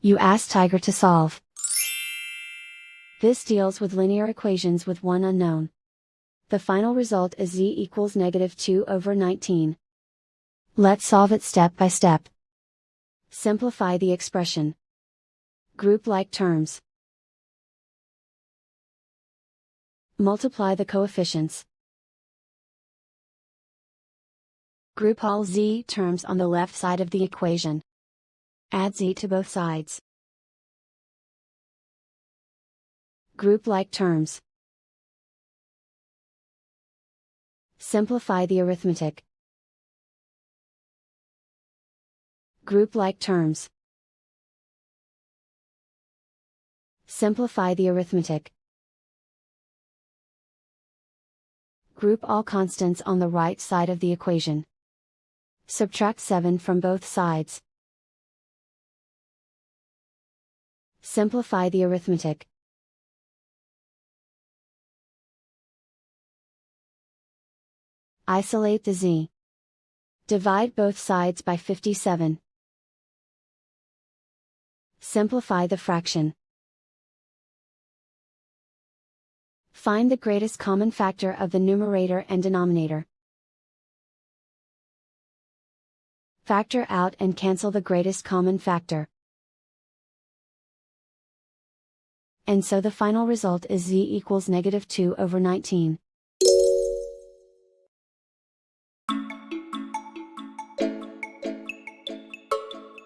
You ask Tiger to solve. This deals with linear equations with one unknown. The final result is z equals -2/19. Let's solve it step by step. Simplify the expression. Group like terms. Multiply the coefficients. Group all z terms on the left side of the equation. Add z to both sides. Group like terms. Simplify the arithmetic. Group like terms. Simplify the arithmetic. Group all constants on the right side of the equation. Subtract 7 from both sides. Simplify the arithmetic. Isolate the z. Divide both sides by 57. Simplify the fraction. Find the greatest common factor of the numerator and denominator. Factor out and cancel the greatest common factor. And so the final result is z equals -2/19.